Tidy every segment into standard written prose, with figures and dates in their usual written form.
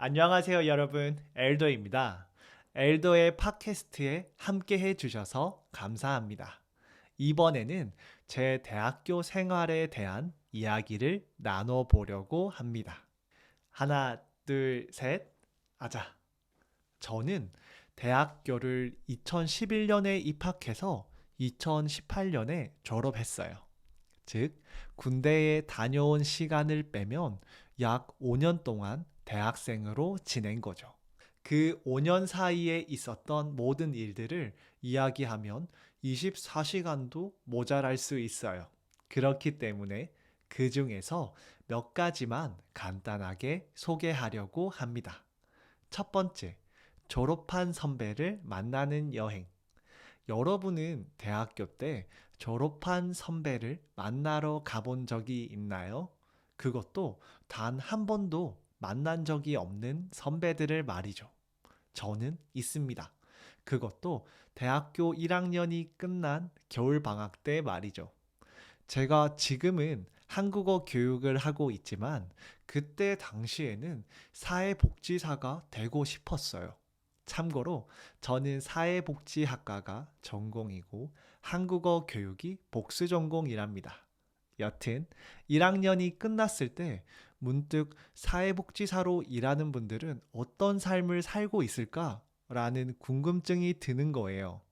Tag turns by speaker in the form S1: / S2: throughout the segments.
S1: 안녕하세요, 여러분. 엘도입니다. 엘도의 팟캐스트에 함께 해주셔서 감사합니다. 이번에는 제 대학교 생활에 대한 이야기를 나눠보려고 합니다. 하나, 둘, 셋. 아자. 저는 대학교를 2011년에 입학해서 2018년에 졸업했어요. 즉, 군대에 다녀온 시간을 빼면 약 5년 동안 대학생으로 지낸 거죠. 그 5년 사이에 있었던 모든 일들을 이야기하면 24시간도 모자랄 수 있어요. 그렇기 때문에 그 중에서 몇 가지만 간단하게 소개하려고 합니다. 첫 번째, 졸업한 선배를 만나는 여행. 여러분은 대학교 때 졸업한 선배를 만나러 가본 적이 있나요? 그것도 단 한 번도 만난 적이 없는 선배들을 말이죠. 저는 있습니다. 그것도 대학교 1학년이 끝난 겨울방학 때 말이죠. 제가 지금은 한국어 교육을 하고 있지만 그때 당시에는 사회복지사가 되고 싶었어요. 참고로 저는 사회복지학과가 전공이고 한국어 교육이 복수 전공이랍니다. 여튼 1학년이 끝났을 때 문득 사회복지사로 일하는 분들은 어떤 삶을 살고 있을까라는 궁금증이 드는 거예요.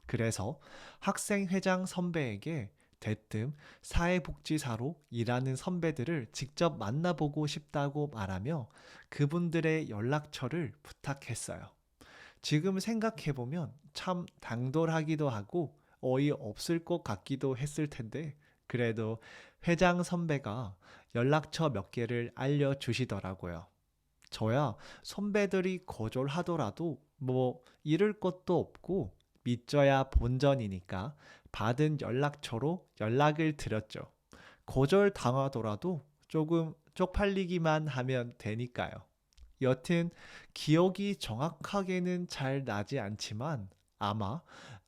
S1: 그래서 학생회장 선배에게 대뜸 사회복지사로 일하는 선배들을 직접 만나보고 싶다고 말하며 그분들의 연락처를 부탁했어요. 지금 생각해보면 참 당돌하기도 하고 어이없을 것 같기도 했을 텐데 그래도 회장 선배가 연락처 몇 개를 알려주시더라고요. 저야 선배들이 거절하더라도 뭐 잃을 것도 없고 믿져야 본전이니까 받은 연락처로 연락을 드렸죠. 거절 당하더라도 조금 쪽팔리기만 하면 되니까요. 여튼 기억이 정확하게는 잘 나지 않지만 아마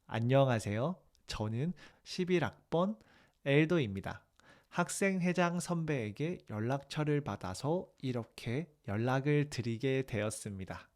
S1: 안녕하세요. 저는 11학번 엘도입니다. 학생회장 선배에게 연락처를 받아서 이렇게 연락을 드리게 되었습니다.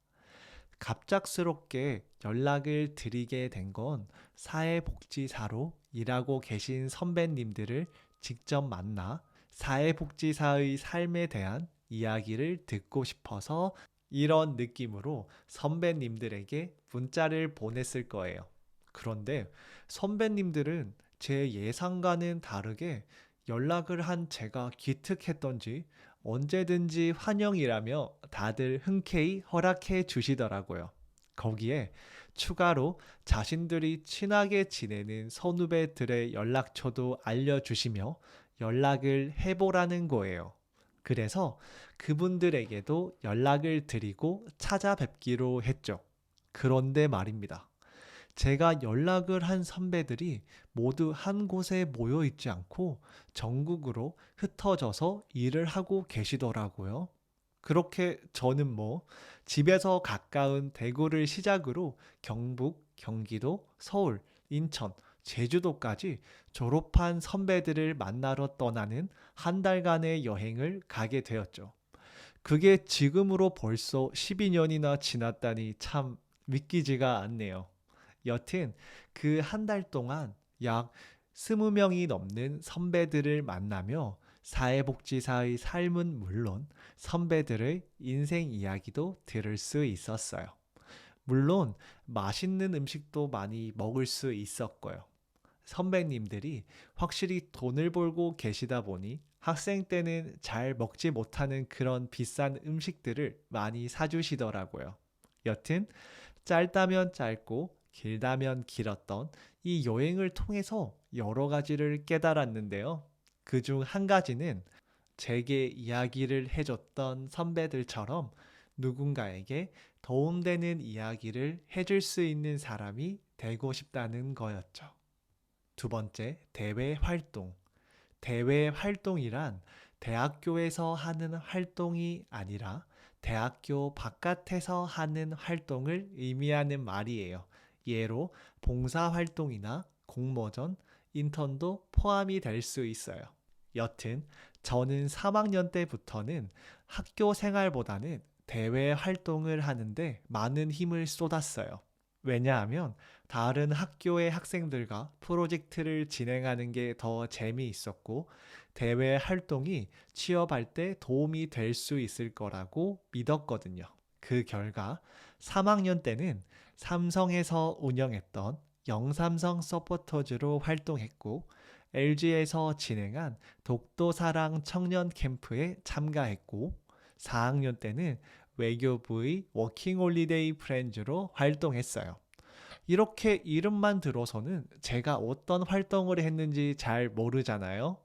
S1: 갑작스럽게 연락을 드리게 된 건 사회복지사로 일하고 계신 선배님들을 직접 만나 사회복지사의 삶에 대한 이야기를 듣고 싶어서 이런 느낌으로 선배님들에게 문자를 보냈을 거예요. 그런데 선배님들은 제 예상과는 다르게 연락을 한 제가 기특했던지 언제든지 환영이라며 다들 흔쾌히 허락해 주시더라고요. 거기에 추가로 자신들이 친하게 지내는 선후배들의 연락처도 알려주시며 연락을 해보라는 거예요. 그래서 그분들에게도 연락을 드리고 찾아뵙기로 했죠. 그런데 말입니다. 제가 연락을 한 선배들이 모두 한 곳에 모여 있지 않고 전국으로 흩어져서 일을 하고 계시더라고요. 그렇게 저는 뭐 집에서 가까운 대구를 시작으로 경북, 경기도, 서울, 인천, 제주도까지 졸업한 선배들을 만나러 떠나는 한 달간의 여행을 가게 되었죠. 그게 지금으로 벌써 12년이나 지났다니 참 믿기지가 않네요. 여튼 그 한 달 동안 약 20명이 넘는 선배들을 만나며 사회복지사의 삶은 물론 선배들의 인생 이야기도 들을 수 있었어요. 물론 맛있는 음식도 많이 먹을 수 있었고요. 선배님들이 확실히 돈을 벌고 계시다 보니 학생 때는 잘 먹지 못하는 그런 비싼 음식들을 많이 사주시더라고요. 여튼 짧다면 짧고 길다면 길었던 이 여행을 통해서 여러 가지를 깨달았는데요. 그중 한 가지는 제게 이야기를 해줬던 선배들처럼 누군가에게 도움되는 이야기를 해줄 수 있는 사람이 되고 싶다는 거였죠. 두 번째, 대외 활동. 대외 활동이란 대학교에서 하는 활동이 아니라 대학교 바깥에서 하는 활동을 의미하는 말이에요. 예로 봉사활동이나 공모전, 인턴도 포함이 될 수 있어요. 여튼 저는 3학년 때부터는 학교 생활보다는 대외 활동을 하는데 많은 힘을 쏟았어요. 왜냐하면 다른 학교의 학생들과 프로젝트를 진행하는 게 더 재미있었고, 대외 활동이 취업할 때 도움이 될 수 있을 거라고 믿었거든요. 그 결과 3학년 때는 삼성에서 운영했던 영삼성 서포터즈로 활동했고, LG에서 진행한 독도사랑 청년 캠프에 참가했고, 4학년 때는 외교부의 워킹홀리데이 프렌즈로 활동했어요. 이렇게 이름만 들어서는 제가 어떤 활동을 했는지 잘 모르잖아요.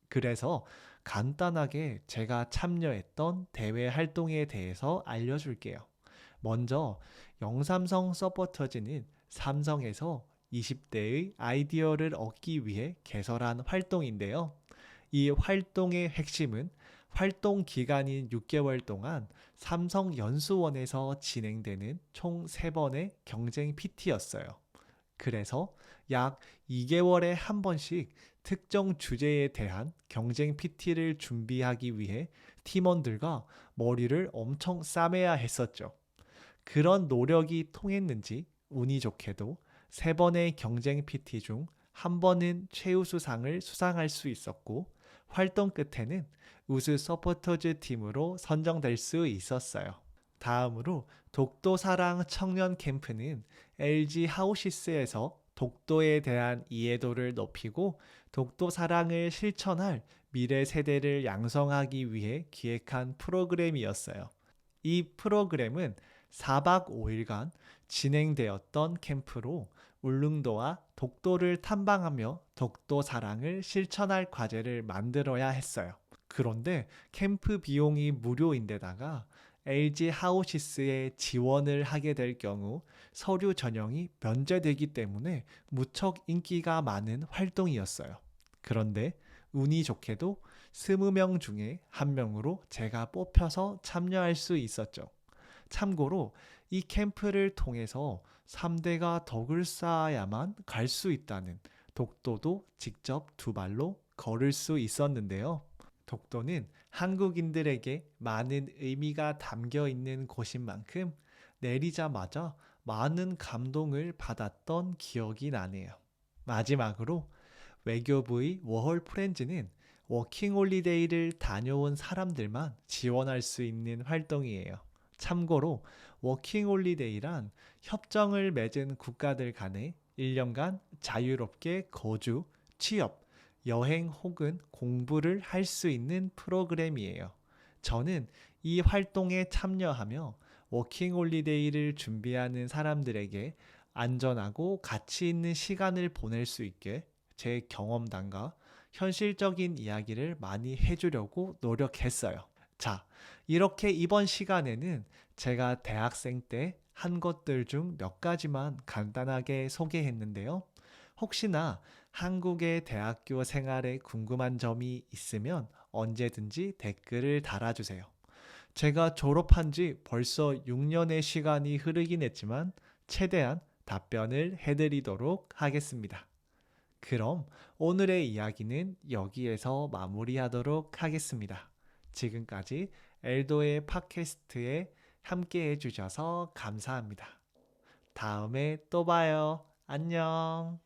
S1: 그래서 간단하게 제가 참여했던 대외 활동에 대해서 알려줄게요. 먼저 영삼성 서포터즈는 삼성에서 20대의 아이디어를 얻기 위해 개설한 활동인데요. 이 활동의 핵심은 활동 기간인 6개월 동안 삼성 연수원에서 진행되는 총 3번의 경쟁 PT였어요. 그래서 약 2개월에 한 번씩 특정 주제에 대한 경쟁 PT를 준비하기 위해 팀원들과 머리를 엄청 싸매야 했었죠. 그런 노력이 통했는지 운이 좋게도 3번의 경쟁 PT 중 한 번은 최우수상을 수상할 수 있었고, 활동 끝에는 우수 서포터즈 팀으로 선정될 수 있었어요. 다음으로 독도사랑 청년 캠프는 LG 하우시스에서 독도에 대한 이해도를 높이고 독도 사랑을 실천할 미래 세대를 양성하기 위해 기획한 프로그램이었어요. 이 프로그램은 4박 5일간 진행되었던 캠프로 울릉도와 독도를 탐방하며 독도 사랑을 실천할 과제를 만들어야 했어요. 그런데 캠프 비용이 무료인데다가 LG 하우시스에 지원을 하게 될 경우 서류 전형이 면제되기 때문에 무척 인기가 많은 활동이었어요. 그런데 운이 좋게도 20명 중에 한 명으로 제가 뽑혀서 참여할 수 있었죠. 참고로 이 캠프를 통해서 3대가 덕을 쌓아야만 갈 수 있다는 독도도 직접 2발로 걸을 수 있었는데요. 독도는 한국인들에게 많은 의미가 담겨 있는 곳인 만큼 내리자마자 많은 감동을 받았던 기억이 나네요. 마지막으로 외교부의 워홀 프렌즈는 워킹홀리데이를 다녀온 사람들만 지원할 수 있는 활동이에요. 참고로 워킹홀리데이란 협정을 맺은 국가들 간에 1년간 자유롭게 거주, 취업, 여행 혹은 공부를 할 수 있는 프로그램이에요. 저는 이 활동에 참여하며 워킹홀리데이를 준비하는 사람들에게 안전하고 가치 있는 시간을 보낼 수 있게 제 경험담과 현실적인 이야기를 많이 해주려고 노력했어요. 자, 이렇게 이번 시간에는 제가 대학생 때 한 것들 중 몇 가지만 간단하게 소개했는데요. 혹시나 한국의 대학교 생활에 궁금한 점이 있으면 언제든지 댓글을 달아주세요. 제가 졸업한 지 벌써 6년의 시간이 흐르긴 했지만 최대한 답변을 해드리도록 하겠습니다. 그럼 오늘의 이야기는 여기에서 마무리하도록 하겠습니다. 지금까지 엘도의 팟캐스트에 함께 해주셔서 감사합니다. 다음에 또 봐요. 안녕.